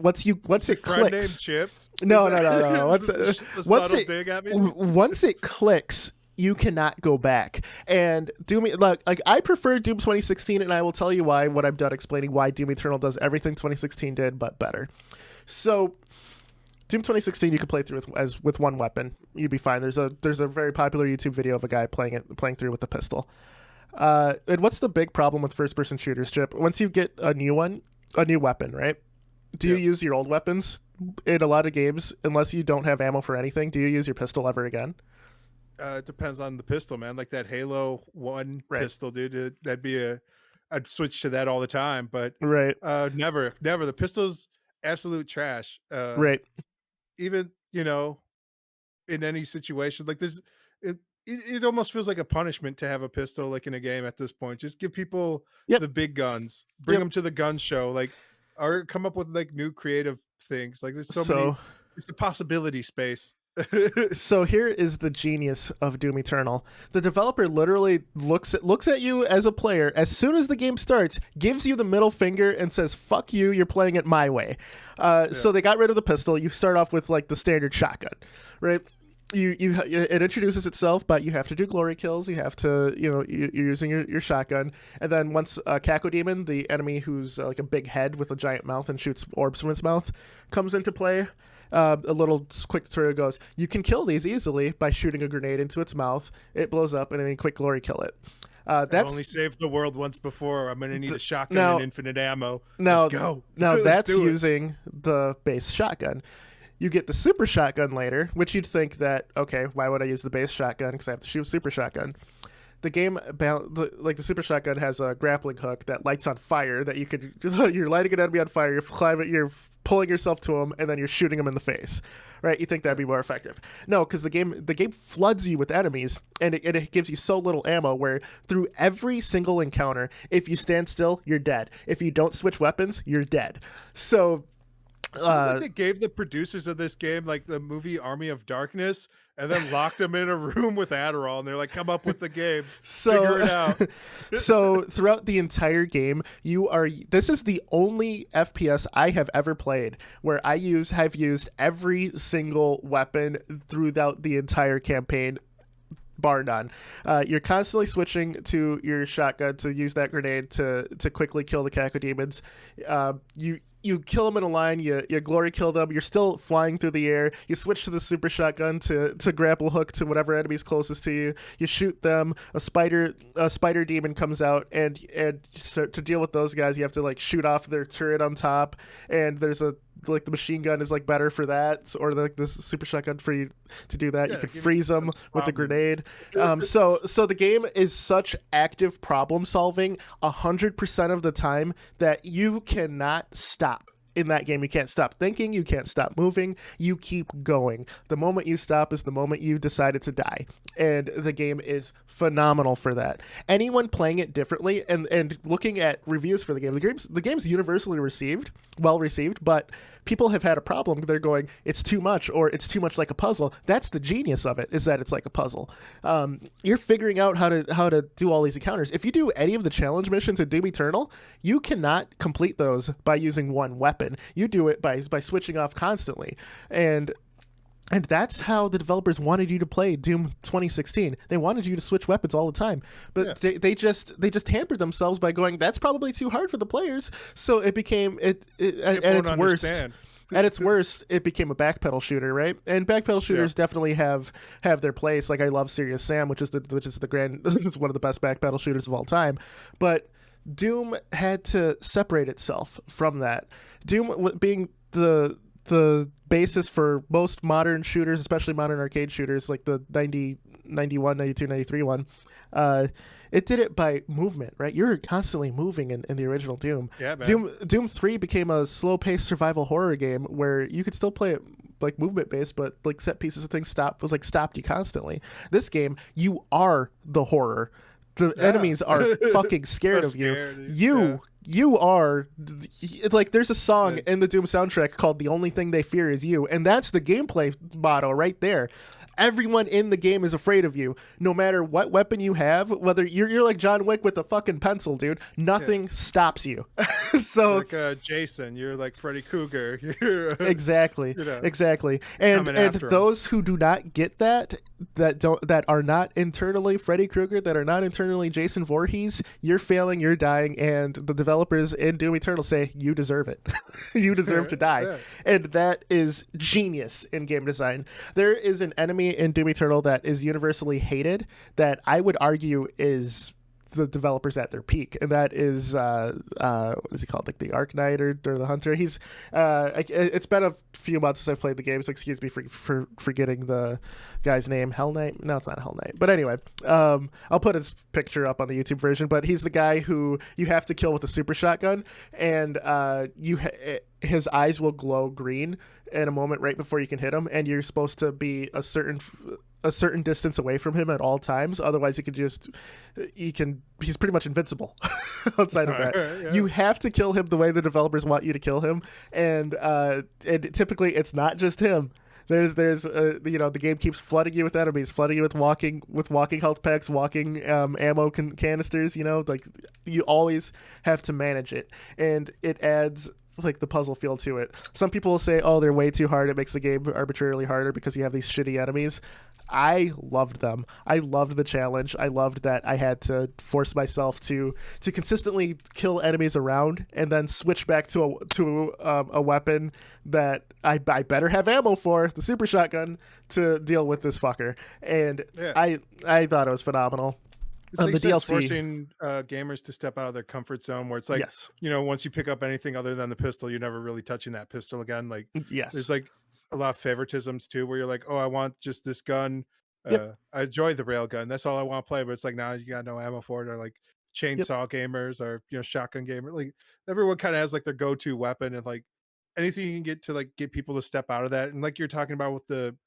once it clicks. Named Chips? No. Once it clicks, you cannot go back. And Doom, like I prefer Doom 2016, and I will tell you why when I'm done explaining why Doom Eternal does everything 2016 did, but better. So, Doom 2016 you could play through with one weapon. You'd be fine. There's a very popular YouTube video of a guy playing through with a pistol. And what's the big problem with first person shooters, Chip? Once you get a new weapon, right? Do you use your old weapons in a lot of games? Unless you don't have ammo for anything, do you use your pistol ever again? It depends on the pistol, man. Like that Halo 1 pistol, dude. I'd switch to that all the time, but never. The pistol's absolute trash. Right. Even, in any situation. Like it almost feels like a punishment to have a pistol like in a game at this point. Just give people Yep. the big guns, bring Yep. them to the gun show, like, or come up with like new creative things. Like there's so many. So It's the possibility space. So here is the genius of Doom Eternal. The developer literally looks at you as a player as soon as the game starts, gives you the middle finger, and says, "Fuck you! You're playing it my way." Yeah. So they got rid of the pistol. You start off with like the standard shotgun, right? It introduces itself, but you have to do glory kills. You have to, you're using your shotgun, and then once Caco Demon, the enemy who's like a big head with a giant mouth and shoots orbs from its mouth, comes into play. A little quick tutorial goes, you can kill these easily by shooting a grenade into its mouth. It blows up, and then you quick glory kill it. I've That's only saved the world once before. I'm gonna need a shotgun now and infinite ammo. now Let's go. now Let's that's do it. using the base shotgun. You get the super shotgun later, which you'd think that, okay, why would I use the base shotgun because I have to shoot super shotgun. The game, like the super shotgun, has a grappling hook that lights on fire. That you could, you're lighting an enemy on fire. You're pulling yourself to him, and then you're shooting him in the face. Right? You think that'd be more effective? No, because the game floods you with enemies, and it gives you so little ammo. Where through every single encounter, if you stand still, you're dead. If you don't switch weapons, you're dead. So. Seems like they gave the producers of this game like the movie Army of Darkness and then locked them in a room with Adderall and they're like, come up with the game. Figure it out. So throughout the entire game, this is the only FPS I have ever played where have used every single weapon throughout the entire campaign, bar none. You're constantly switching to your shotgun to use that grenade to quickly kill the cacodemons. You kill them in a line, you glory kill them, you're still flying through the air, you switch to the super shotgun to grapple hook to whatever enemy's closest to you, you shoot them, a spider demon comes out, and so to deal with those guys, you have to like shoot off their turret on top, and there's the machine gun is like better for that, or like the super shotgun for you to do that. Yeah, you can give freeze me them with the problems. grenade. So the game is such active problem solving 100% of the time that you cannot stop. In that game, you can't stop thinking, you can't stop moving, you keep going. The moment you stop is the moment you decided to die. And the game is phenomenal for that. Anyone playing it differently and looking at reviews for the game's universally well received, but people have had a problem. They're going, it's too much, or it's too much like a puzzle. That's the genius of it, is that it's like a puzzle. You're figuring out how to do all these encounters. If you do any of the challenge missions in Doom Eternal, you cannot complete those by using one weapon. You do it by switching off constantly. And that's how the developers wanted you to play Doom 2016. They wanted you to switch weapons all the time, but yeah. they just hampered themselves by going, that's probably too hard for the players. So it became at its worst. At its worst, it became a backpedal shooter, right? And backpedal shooters definitely have their place. Like I love Serious Sam, which is one of the best backpedal shooters of all time. But Doom had to separate itself from that. Doom being the basis for most modern shooters, especially modern arcade shooters like the 90, 91, 92, 93 one. It did it by movement, right? You're constantly moving in the original Doom. Yeah, man. Doom 3 became a slow-paced survival horror game where you could still play it like movement-based, but like set pieces of things stopped you constantly. This game, you are the horror. The enemies are fucking scared of you. You are like, there's a song in the Doom soundtrack called "The Only Thing They Fear Is You," and that's the gameplay motto right there. Everyone in the game is afraid of you, no matter what weapon you have. Whether you're like John Wick with a fucking pencil, dude, nothing stops you. So you're like Jason, you're like Freddy Krueger. You're, exactly. And those who do not get that are not internally Freddy Krueger, that are not internally Jason Voorhees, you're failing, you're dying, and the developers in Doom Eternal say you deserve it. You deserve to die. Yeah. And that is genius in game design. There is an enemy in Doom Eternal that is universally hated that I would argue is the developers at their peak, and that is what is he called, like the Arc Knight or the Hunter. He's it's been a few months since I've played the game, so excuse me for forgetting the guy's name. Hell Knight? No, it's not Hell Knight, but anyway, I'll put his picture up on the YouTube version, but he's the guy who you have to kill with a super shotgun, and his eyes will glow green in a moment right before you can hit him, and you're supposed to be a certain distance away from him at all times. Otherwise, he's pretty much invincible outside of that. Yeah. You have to kill him the way the developers want you to kill him, and typically it's not just him. There's the game keeps flooding you with enemies, flooding you with walking health packs, walking ammo canisters. Like you always have to manage it, and it adds like the puzzle feel to it. Some people will say, "Oh, they're way too hard. It makes the game arbitrarily harder because you have these shitty enemies." I loved them. I loved the challenge. I loved that I had to force myself to consistently kill enemies around and then switch back to a weapon that I better have ammo for, the super shotgun, to deal with this fucker. And Yeah. I thought it was phenomenal. It's like you The said, it's DLC, forcing gamers to step out of their comfort zone where it's like, yes, once you pick up anything other than the pistol, you're never really touching that pistol again. Like there's yes, like a lot of favoritisms too, where you're like, oh, I want just this gun. yep, I enjoy the rail gun. That's all I want to play. But it's like now you got no ammo for it, or like yep, chainsaw gamers or shotgun gamer. Like everyone kind of has like their go-to weapon, and like anything you can get to like get people to step out of that. And like you're talking about with the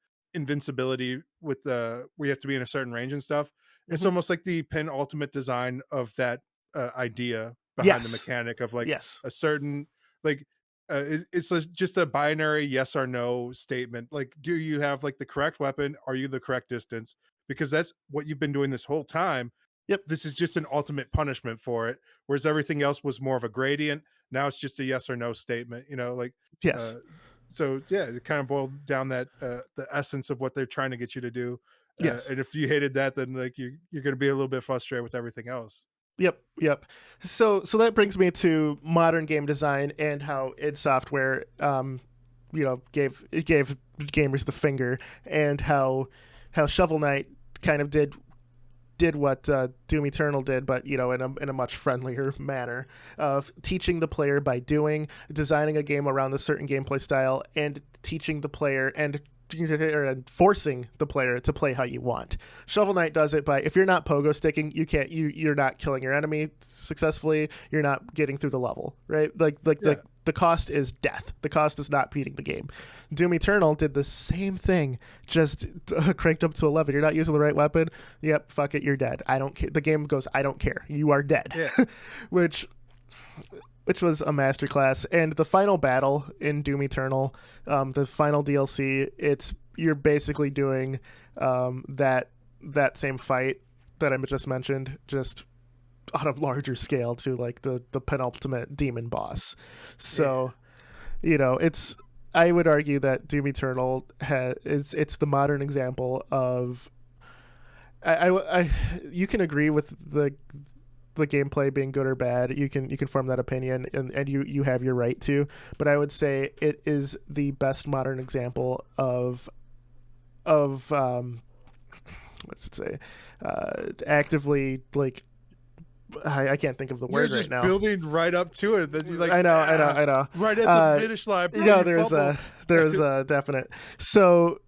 invincibility with the where you have to be in a certain range and stuff, it's hmm, almost like the penultimate design of that idea behind the yes, mechanic of like yes, a certain like it's just a binary yes or no statement. Like, do you have like the correct weapon? Are you the correct distance? Because that's what you've been doing this whole time. yep, This is just an ultimate punishment for it, whereas everything else was more of a gradient. Now it's just a yes or no statement. Like uh, yes, so yeah, it kind of boiled down that the essence of what they're trying to get you to do. yes. And if you hated that, then like you're going to be a little bit frustrated with everything else. Yep, yep. So that brings me to modern game design and how id Software, gave gamers the finger, and how Shovel Knight kind of did what Doom Eternal did, but in a much friendlier manner of teaching the player by doing, designing a game around a certain gameplay style, and teaching the player and forcing the player to play how you want. Shovel Knight does it by, if you're not pogo sticking, you're not killing your enemy successfully. You're not getting through the level, right? Like Yeah, the cost is death. The cost is not beating the game. Doom Eternal did the same thing, just cranked up to 11. You're not using the right weapon. Yep, fuck it, you're dead. I don't care. The game goes, I don't care. You are dead, yeah, which was a masterclass. And the final battle in Doom Eternal, the final DLC, you're basically doing that same fight that I just mentioned, just on a larger scale to like the penultimate demon boss. yeah. So it's, I would argue that Doom Eternal it's the modern example of you can agree with the gameplay being good or bad. You can form that opinion, and you have your right to. But I would say it is the best modern example of what's it say, actively like, I can't think of the You're word right just now. building right up to it. Then you're like, I know, I know, I know. right at the Uh, finish line, bro. You fumbled. there's a definite. So,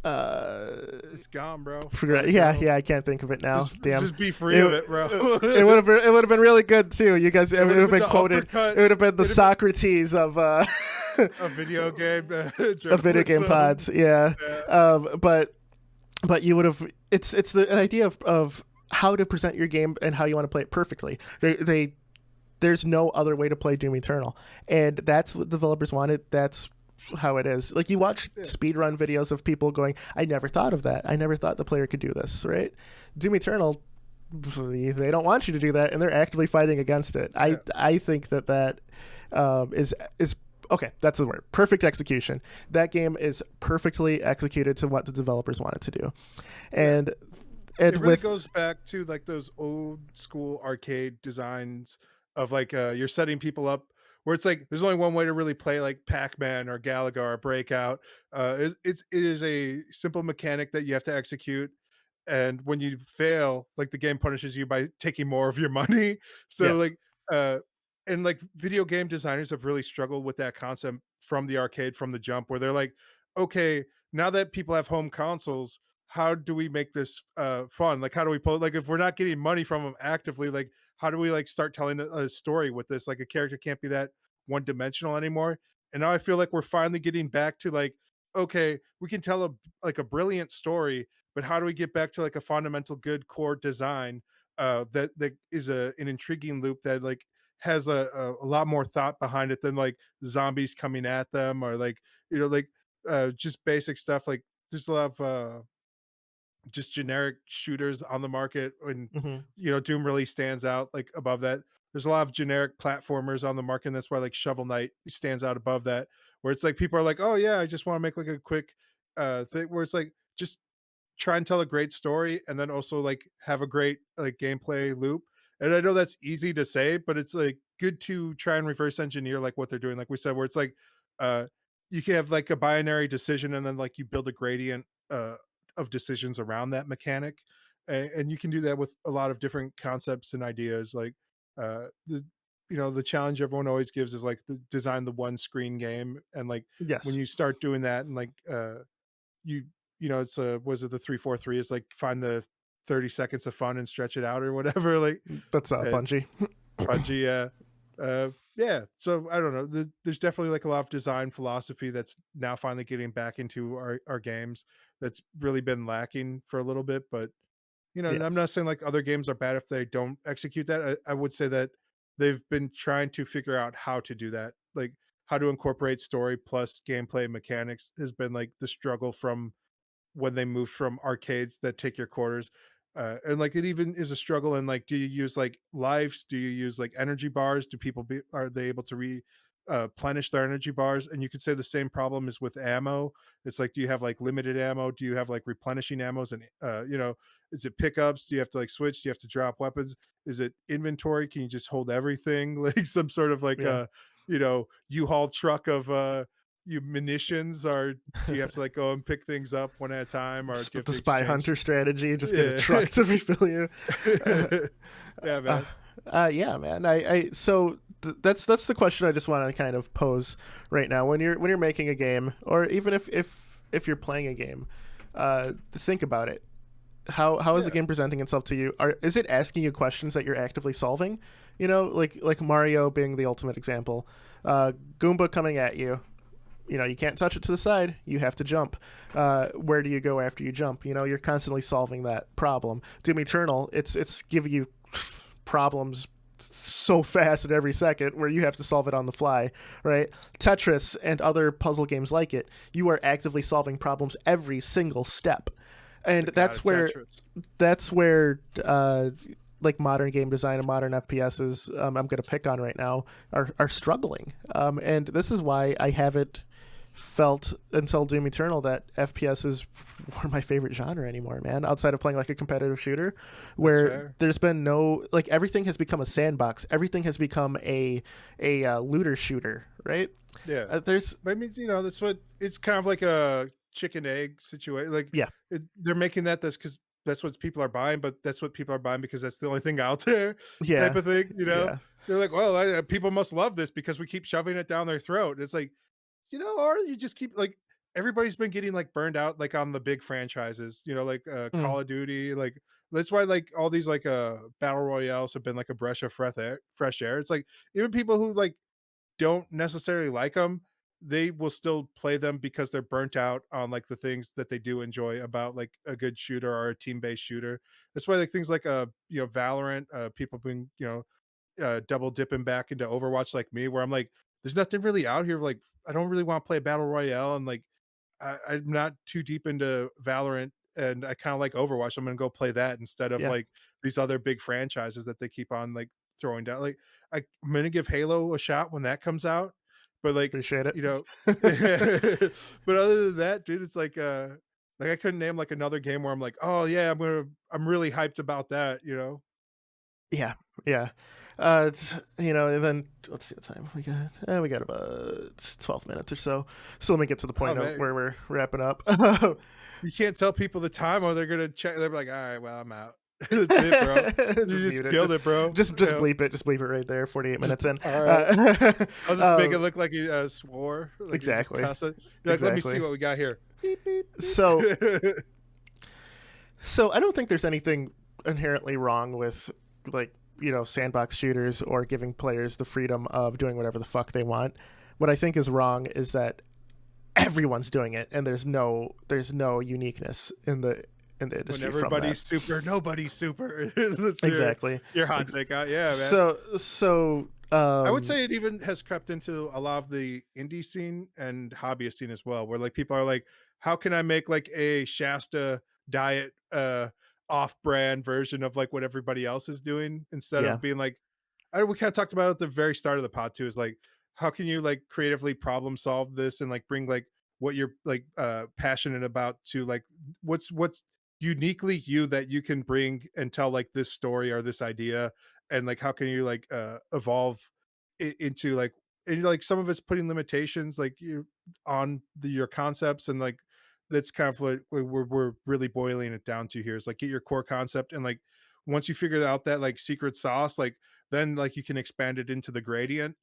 uh, It's gone, bro. Let it yeah, go. yeah, I can't think of it now. Damn. Just be free It, of it, bro. it would have been really good too. You guys, it It would would have have been been the quoted. uppercut. It would have been the It'd have Socrates of been a video game of video game journalism. pods. Yeah, Yeah, but you would have. It's an idea of how to present your game and how you want to play it perfectly. There's no other way to play Doom Eternal, and that's what developers wanted. That's how it is. Like, you watch yeah, speedrun videos of people going, I never thought of that. I never thought the player could do this, right? Doom Eternal, they don't want you to do that, and they're actively fighting against it. yeah. I think that is okay. That's the word. Perfect execution. That game is perfectly executed to what the developers wanted to do, Yeah. and It really with, goes back to like those old school arcade designs of like you're setting people up where it's like there's only one way to really play like Pac-Man or Galaga or Breakout. It is a simple mechanic that you have to execute, and when you fail, like the game punishes you by taking more of your money. So yes, like uh and like video game designers have really struggled with that concept from the arcade from the jump where they're like, okay, now that people have home consoles, how do we make this fun? Like how do we pull like if we're not getting money from them actively, like how do we like start telling a story with this? Like a character can't be that one dimensional anymore. And now I feel like we're finally getting back to like, okay, we can tell a brilliant story, but how do we get back to like a fundamental good core design that is an intriguing loop that like has a lot more thought behind it than like zombies coming at them or like like just basic stuff like there's a lot of just generic shooters on the market and Hmm. Doom really stands out like above that. There's a lot of generic platformers on the market, and that's why like Shovel Knight stands out above that, where it's like people are like, oh yeah, I just want to make like a quick thing where it's like just try and tell a great story and then also like have a great like gameplay loop. And I know that's easy to say, but it's like good to try and reverse engineer like what they're doing. Like we said, where it's like uh you can have like a binary decision and then like you build a gradient of decisions around that mechanic. And you can do that with a lot of different concepts and ideas. Like the the challenge everyone always gives is like the design the one screen game. And like when Yes. you start doing that and like you it's was it the 3-4-3 is like find the 30 seconds of fun and stretch it out or whatever like That's uh, Bungie. Bungie, yeah. So I don't know. There's definitely like a lot of design philosophy that's now finally getting back into our games. That's really been lacking for a little bit, but I'm Yes. not saying like other games are bad if they don't execute that. I would say that they've been trying to figure out how to do that, like how to incorporate story plus gameplay mechanics has been like the struggle from when they moved from arcades that take your quarters. And like it even is a struggle. And like, do you use like lives? Do you use like energy bars? Do people are they able to replenish their energy bars? And you could say the same problem is with ammo. It's like, do you have like limited ammo? Do you have like replenishing ammos? And is it pickups? Do you have to like switch? Do you have to drop weapons? Is it inventory? Can you just hold everything? Like some sort of like Yeah. U-Haul truck of you munitions, or do you have to like go and pick things up one at a time, or do you have The to spy exchange? hunter strategy, just get a Yeah. truck to refill you. Yeah, Uh, man. yeah, man. That's the question I just want to kind of pose right now. When you're making a game, or even if you're playing a game, think about it. How is the Yeah. game presenting itself to you? Is it asking you questions that you're actively solving? Like Mario being the ultimate example. Goomba coming at you. You can't touch it to the side. You have to jump. Where do you go after you jump? You're constantly solving that problem. Doom Eternal, it's giving you problems so fast at every second where you have to solve it on the fly, right? Tetris and other puzzle games like it, you are actively solving problems every single step. And The god of Tetris. that's where like modern game design and modern FPSs I'm going to pick on right now are struggling. And this is why I haven't felt until Doom Eternal that FPSs were my favorite genre anymore, man. Outside of playing like a competitive shooter, That's where fair. there's been no like everything has become a sandbox. Everything has become a looter shooter, right? Yeah. There's But I mean, that's what it's kind of like a chicken egg situation. Like yeah, they're making that's because that's what people are buying, but that's what people are buying because that's the only thing out there, type yeah, of thing. yeah, They're like, well, people must love this because we keep shoving it down their throat. And it's like, or you just keep like everybody's been getting like burned out like on the big franchises, like mm, Call of Duty, like that's why like all these like battle royales have been like a breath of fresh air. It's like even people who like don't necessarily like them, they will still play them because they're burnt out on like the things that they do enjoy about like a good shooter or a team-based shooter. That's why like things like Valorant, people been double dipping back into Overwatch like me, where I'm like, there's nothing really out here. Like, I don't really want to play battle royale, and like, I'm not too deep into Valorant, and I kind of like Overwatch. I'm gonna go play that instead of yeah. like these other big franchises that they keep on like throwing down. Like, I'm gonna give Halo a shot when that comes out, but like, Appreciate it. you know, but other than that, dude, it's like I couldn't name like another game where I'm like, oh yeah, I'm really hyped about that. Yeah, yeah. And then let's see what time we got. We got about 12 minutes or so. So let me get to the Oh point of man, where we're wrapping up. you can't tell people the time or they're gonna check. They're like, all right, well, I'm out. That's it, bro. You Just just mute it. killed Just it, bro. just bleep it. Just bleep it right there. 48 minutes in. All right. I'll just make Uh, it look like you swore, like you just exactly. cuss it. You're like, let me see Exactly. what we got here. Beep beep beep. So so I don't think there's anything inherently wrong with like sandbox shooters or giving players the freedom of doing whatever the fuck they want. What I think is wrong is that everyone's doing it, and there's no uniqueness in the When industry from that. everybody's super, nobody's super. That's Exactly. your hot Ex- take. Yeah, man. so I would say it even has crept into a lot of the indie scene and hobbyist scene as well, where like people are like, how can I make like a Shasta diet off-brand version of like what everybody else is doing instead yeah, of being like, we kind of talked about it at the very start of the pod too, is like how can you like creatively problem solve this and like bring like what you're like passionate about to like what's uniquely you that you can bring and tell like this story or this idea, and like how can you like evolve into like, and like some of it's putting limitations like you on your concepts, and like that's kind of what we're really boiling it down to here is like get your core concept, and like once you figure out that like secret sauce, like then like you can expand it into the gradient.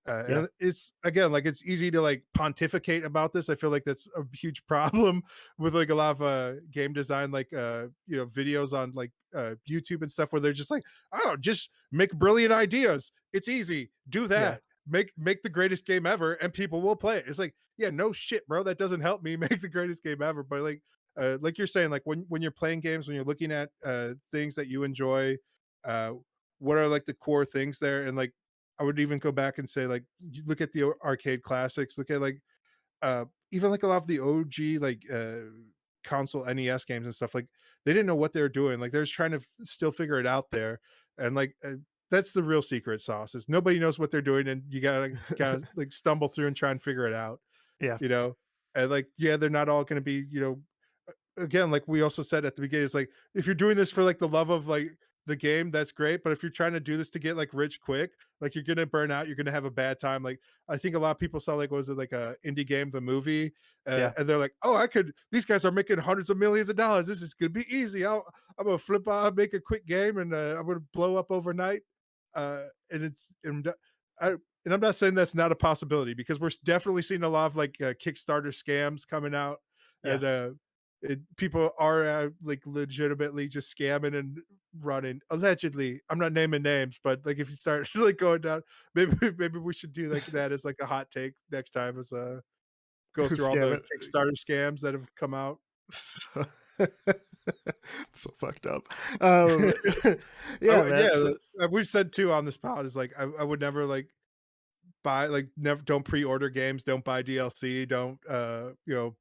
yeah, And it's again like it's easy to like pontificate about this. I feel like that's a huge problem with like a lot of game design like videos on like YouTube and stuff where they're just like, oh, just make brilliant ideas, it's easy, do yeah, that, make the greatest game ever and people will play it. It's like, yeah, no shit, bro, that doesn't help me make the greatest game ever. But like you're saying, like when you're playing games, when you're looking at things that you enjoy, uh what are like the core things there, and like I would even go back and say like you look at the arcade classics, look at like even like a lot of the OG like console NES games and stuff, like they didn't know what they were doing, like they're just trying to still figure it out there. And like that's the real secret sauce, is nobody knows what they're doing and you gotta like stumble through and try and figure it out, yeah, you know. And like yeah, they're not all going to be, again, like we also said at the beginning, it's like if you're doing this for like the love of like the game, that's great. But if you're trying to do this to get like rich quick, like you're gonna burn out, you're gonna have a bad time. Like I think a lot of people saw like was it like a indie game, the movie, yeah. and they're like, oh, I could. These guys are making hundreds of millions of dollars. This is gonna be easy. I'm gonna flip out, make a quick game, and I'm gonna blow up overnight. And it's I, and I'm not saying that's not a possibility because we're definitely seeing a lot of like Kickstarter scams coming out, Yeah. and people are like legitimately just scamming and running allegedly. I'm not naming names, but like if you start like going down, maybe we should do like that as like a hot take next time, as go through all Scam the it. Kickstarter scams that have come out. So, so fucked up. Um, yeah, Oh man. yeah, So, we've said too on this pod is like I would never like buy like never don't pre-order games, don't buy DLC, don't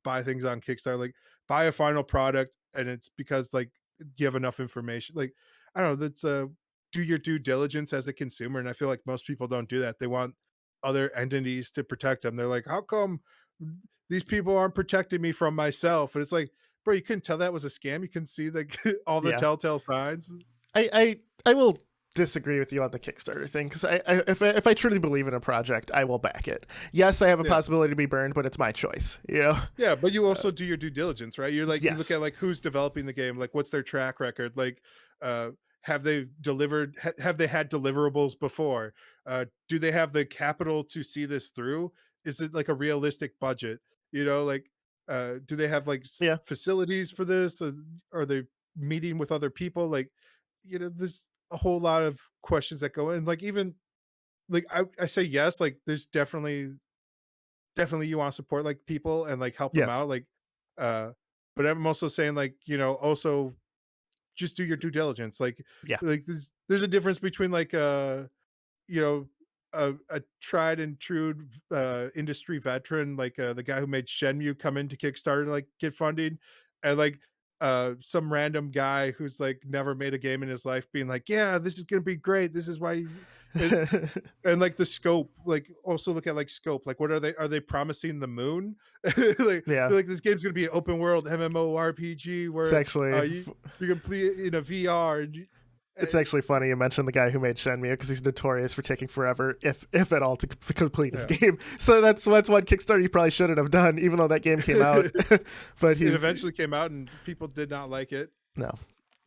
buy things on Kickstarter, like buy a final product, and it's because like you have enough information. Like I don't know, that's do your due diligence as a consumer, and I feel like most people don't do that. They want other entities to protect them. They're like, how come these people aren't protecting me from myself? And it's like, bro, you couldn't tell that was a scam. You can see like all the yeah, telltale signs. I will disagree with you on the Kickstarter thing because if I truly believe in a project, I will back it. Yes, I have a Yeah. possibility to be burned, but it's my choice. You know? Yeah, but you also do your due diligence, right? You're like you look Yes. at like who's developing the game, like what's their track record, like have they delivered have they had deliverables before? Do they have the capital to see this through? Is it like a realistic budget? Like do they have like Yeah. facilities for this? Are they meeting with other people? Like there's a whole lot of questions that go in. Like even like I say yes, like there's definitely you want to support like people and like help them Yes. out, like uh but I'm also saying like also just do your due diligence, Yeah. like there's a difference between like you know a tried and true industry veteran, like the guy who made Shenmue, come into Kickstarter to like get funding, and like some random guy who's like never made a game in his life being like, yeah, this is gonna be great, this is why and like the scope, like also look at like scope, like what are they promising the moon? Like yeah. they're like, this game's gonna be an open world MMORPG It's where actually you can play it in a VR, and it's uh, actually funny you mentioned the guy who made Shenmue because he's notorious for taking forever, if at all, to complete his yeah. game. So that's one Kickstarter he probably shouldn't have done, even though that game came out. But It he's eventually came out and people did not like it. no,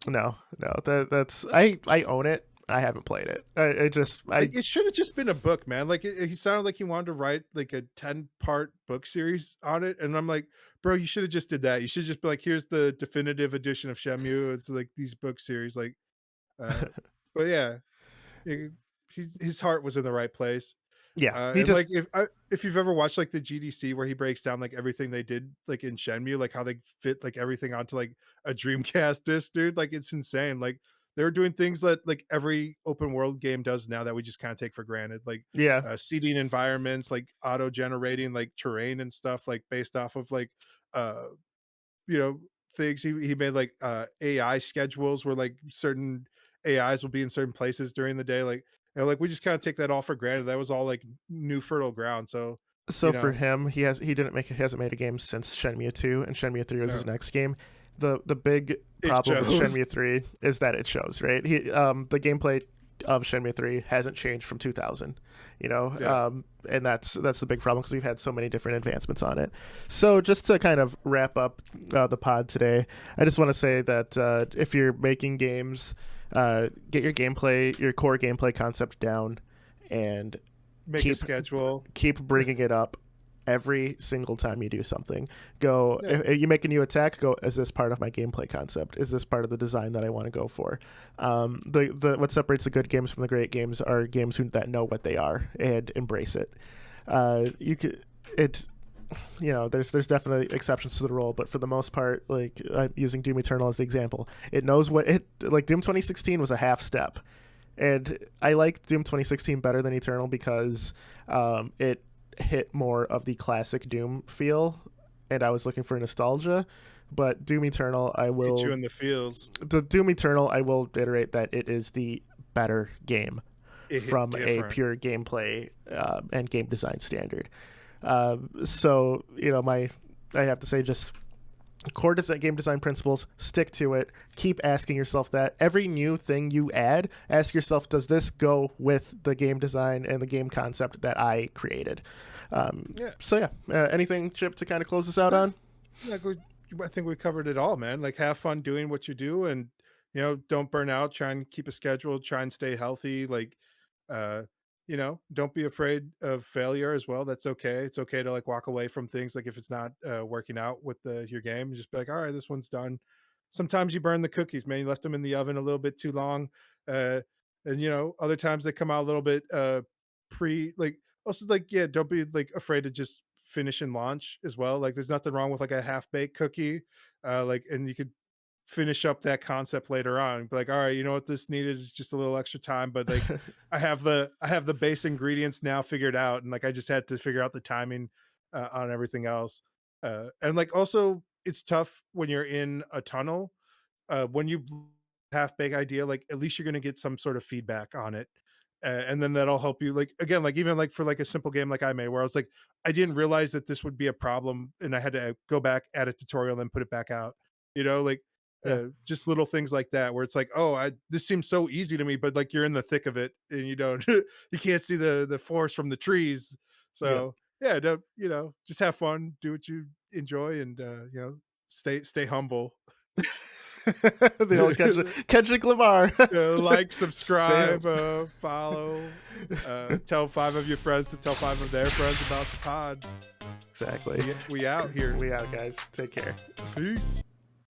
no. That's I own it. I haven't played it. I just I It should have just been a book, man. Like he sounded like he wanted to write like a 10-part book series on it, and I'm like, bro, you should have just did that. You should just be like, here's the definitive edition of Shamu. It's like these book series, like, uh, but yeah, it, his heart was in the right place. Yeah, he And like just if you've ever watched like the GDC where he breaks down like everything they did like in Shenmue, like how they fit like everything onto like a Dreamcast disc, dude, like it's insane. Like they were doing things that like every open world game does now that we just kind of take for granted, like yeah. seeding environments, like auto generating like terrain and stuff, like based off of like uh you know things. He made like AI schedules where like certain AIs will be in certain places during the day, like like we just kind of take that all for granted. That was all like new fertile ground. So So you for know him, he hasn't made a game since Shenmue 2, and Shenmue 3 was his no, next game. The big it problem with shows. Shenmue 3 is that it shows, right? The gameplay of Shenmue 3 hasn't changed from 2000, Yeah, and that's the big problem because we've had so many different advancements on it. So just to kind of wrap up the pod today, I just want to say that if you're making games, get your core gameplay concept down, and make a keep schedule. bringing it up every single time you do something. Go, Yeah, if you make a new attack, go, is this part of my gameplay concept? Is this part of the design that I want to go for? The what separates the good games from the great games are games that know what they are and embrace it. You could it there's definitely exceptions to the rule, but for the most part, like I'm using Doom Eternal as the example, it knows what it like. Doom 2016 was a half step, and I like Doom 2016 better than Eternal because it hit more of the classic Doom feel, and I was looking for nostalgia. But Doom Eternal, hit you in the feels. the Doom Eternal, I will iterate that it is the better game It hit from a different. pure gameplay and game design standard. So I have to say, just core game design principles, stick to it, keep asking yourself that every new thing you add, ask yourself, does this go with the game design and the game concept that I created? Yeah. So yeah, anything, Chip, to kind of close this out No, on? like I think we covered it all, man. Like have fun doing what you do, and don't burn out. Try and keep a schedule. Try and stay healthy. Like, uh, don't be afraid of failure as well. That's okay. It's okay to like walk away from things. Like if it's not working out with your game, just be like, all right, this one's done. Sometimes you burn the cookies, man. You left them in the oven a little bit too long, uh, and other times they come out a little bit pre like also like yeah, don't be like afraid to just finish and launch as well. Like there's nothing wrong with like a half baked cookie. Like and you could finish up that concept later on. Be like, all right, you know what this needed is just a little extra time, but like I have the base ingredients now figured out, and like I just had to figure out the timing on everything else. And like also it's tough when you're in a tunnel when you half big idea, like at least you're going to get some sort of feedback on it. And then that'll help you like again like even like for like a simple game like I made where I was like I didn't realize that this would be a problem and I had to go back add a tutorial and put it back out, like Yeah, just little things like that where it's like oh I this seems so easy to me but like you're in the thick of it and you don't you can't see the forest from the trees. yeah. So yeah, don't, just have fun, do what you enjoy, and stay humble. The old Kendrick Lamar. Like, Stay subscribe, up. follow, tell 5 of your friends to tell 5 of their friends about the pod. Exactly. We out here. We out, guys. Take care. Peace.